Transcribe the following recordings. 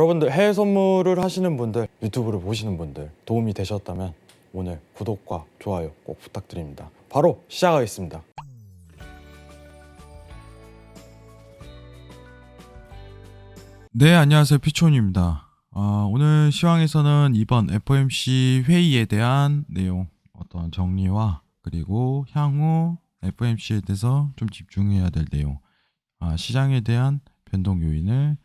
여러분들 해외 선물을 하시는 분들, 유튜브를 보시는 분들 도움이 되셨다면 오늘 구독과 좋아요 꼭 부탁드립니다. 바로 시작하겠습니다. 네, 안녕하세요. 피촌입니다. 오늘 시황에서는 이번 FOMC 회의에 대한 내용, 어떤 정리와 그리고 향후 FOMC에 대해서 좀 집중해야 될 내용, 시장에 대한 변동 요인을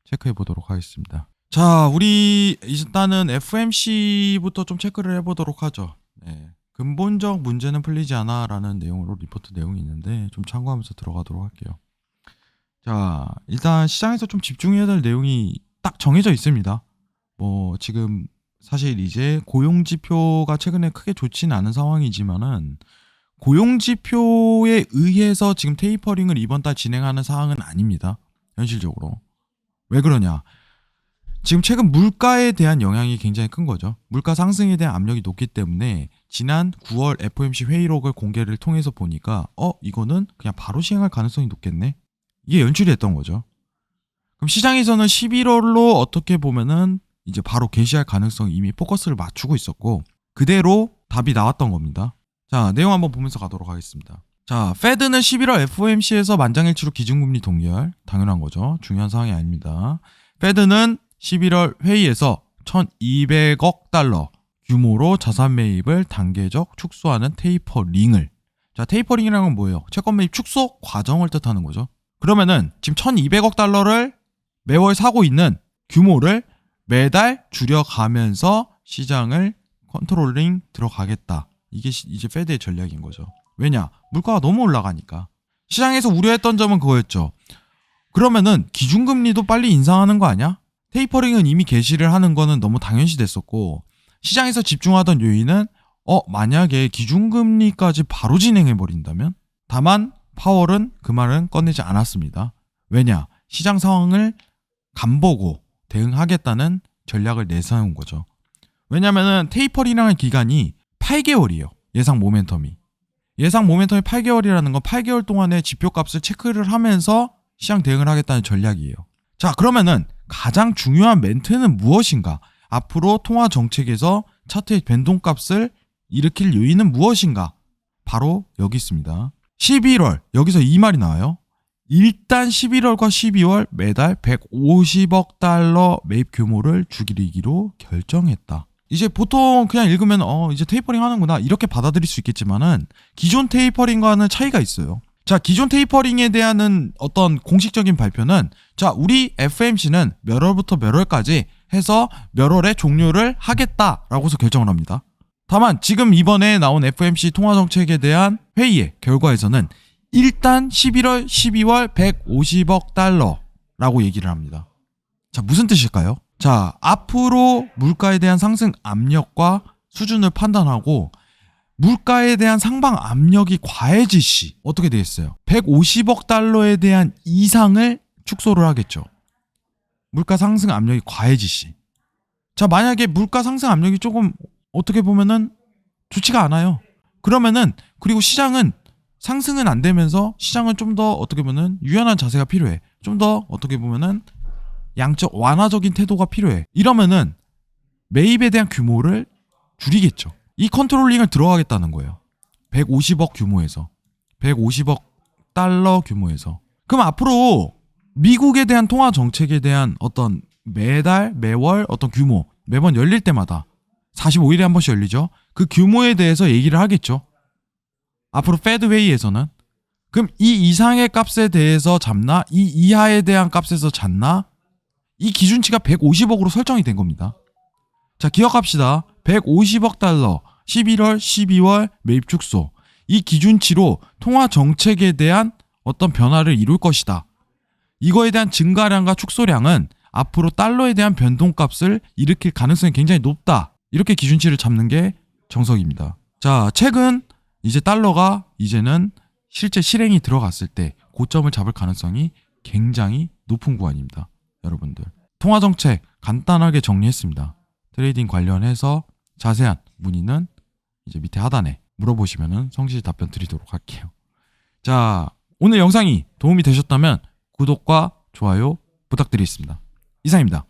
체크해 보도록 하겠습니다. 자, 우리 일단은 FOMC부터 좀 체크를 해보도록 하죠. 네, 근본적 문제는 풀리지 않아 라는 내용으로 리포트 내용이 있는데 좀 참고하면서 들어가도록 할게요. 자, 일단 시장에서 좀 집중해야 될 내용이 딱 정해져 있습니다. 지금 사실 이제 고용지표가 최근에 크게 좋지는 않은 상황이지만은 고용지표에 의해서 지금 테이퍼링을 이번 달 진행하는 사항은 아닙니다. 현실적으로. 왜 그러냐? 지금 최근 물가에 대한 영향이 굉장히 큰 거죠. 물가 상승에 대한 압력이 높기 때문에 지난 9월 FOMC 회의록을 공개를 통해서 보니까 이거는 그냥 바로 시행할 가능성이 높겠네? 이게 연출이 됐던 거죠. 그럼 시장에서는 11월로 어떻게 보면은 이제 바로 개시할 가능성이 이미 포커스를 맞추고 있었고 그대로 답이 나왔던 겁니다. 자, 내용 한번 보면서 가도록 하겠습니다. 자, 페드는 11월 FOMC에서 만장일치로 기준금리 동결, 당연한 거죠. 중요한 사항이 아닙니다. 페드는 11월 회의에서 1200억 달러 규모로 자산 매입을 단계적 축소하는 테이퍼링을, 자, 테이퍼링이라는 건 뭐예요? 채권 매입 축소 과정을 뜻하는 거죠. 그러면은 지금 1200억 달러를 매월 사고 있는 규모를 매달 줄여가면서 시장을 컨트롤링 들어가겠다. 이게 이제 페드의 전략인 거죠. 왜냐? 물가가 너무 올라가니까. 시장에서 우려했던 점은 그거였죠. 그러면은 기준금리도 빨리 인상하는 거 아니야? 테이퍼링은 이미 개시를 하는 거는 너무 당연시 됐었고 시장에서 집중하던 요인은 만약에 기준금리까지 바로 진행해버린다면? 다만 파월은 그 말은 꺼내지 않았습니다. 왜냐? 시장 상황을 간보고 대응하겠다는 전략을 내세운 거죠. 왜냐면은 테이퍼링이라는 기간이 8개월이에요. 예상 모멘텀이 8개월이라는 건 8개월 동안의 지표값을 체크를 하면서 시장 대응을 하겠다는 전략이에요. 자, 그러면은 가장 중요한 멘트는 무엇인가? 앞으로 통화 정책에서 차트의 변동값을 일으킬 요인은 무엇인가? 바로 여기 있습니다. 11월, 여기서 이 말이 나와요. 일단 11월과 12월 매달 150억 달러 매입 규모를 줄이기로 결정했다. 이제 보통 그냥 읽으면 이제 테이퍼링 하는구나 이렇게 받아들일 수 있겠지만은 기존 테이퍼링과는 차이가 있어요. 자, 기존 테이퍼링에 대한 어떤 공식적인 발표는 자, 우리 FOMC는 몇 월부터 몇 월까지 해서 몇 월에 종료를 하겠다라고서 결정을 합니다. 다만 지금 이번에 나온 FOMC 통화정책에 대한 회의의 결과에서는 일단 11월, 12월 150억 달러라고 얘기를 합니다. 자, 무슨 뜻일까요? 자, 앞으로 물가에 대한 상승 압력과 수준을 판단하고 물가에 대한 상방 압력이 과해질 시 어떻게 되겠어요? 150억 달러에 대한 이상을 축소를 하겠죠. 물가 상승 압력이 과해질 시. 자, 만약에 물가 상승 압력이 조금 어떻게 보면은 좋지가 않아요. 그러면은 그리고 시장은 상승은 안 되면서 시장은 좀 더 어떻게 보면은 유연한 자세가 필요해. 좀 더 어떻게 보면은 양적 완화적인 태도가 필요해. 이러면은 매입에 대한 규모를 줄이겠죠. 이 컨트롤링을 들어가겠다는 거예요. 150억 규모에서 150억 달러 규모에서. 그럼 앞으로 미국에 대한 통화 정책에 대한 어떤 매달 매월 어떤 규모 매번 열릴 때마다 45일에 한 번씩 열리죠. 그 규모에 대해서 얘기를 하겠죠. 앞으로 페드 회의에서는. 그럼 이 이상의 값에 대해서 잡나? 이 이하에 대한 값에서 잡나? 이 기준치가 150억으로 설정이 된 겁니다. 자, 기억합시다. 150억 달러 11월, 12월 매입 축소. 이 기준치로 통화 정책에 대한 어떤 변화를 이룰 것이다. 이거에 대한 증가량과 축소량은 앞으로 달러에 대한 변동값을 일으킬 가능성이 굉장히 높다. 이렇게 기준치를 잡는 게 정석입니다. 자, 최근 이제 달러가 이제는 실제 실행이 들어갔을 때 고점을 잡을 가능성이 굉장히 높은 구간입니다. 여러분들. 통화정책 간단하게 정리했습니다. 트레이딩 관련해서 자세한 문의는 이제 밑에 하단에 물어보시면 성실히 답변 드리도록 할게요. 자, 오늘 영상이 도움이 되셨다면 구독과 좋아요 부탁드리겠습니다. 이상입니다.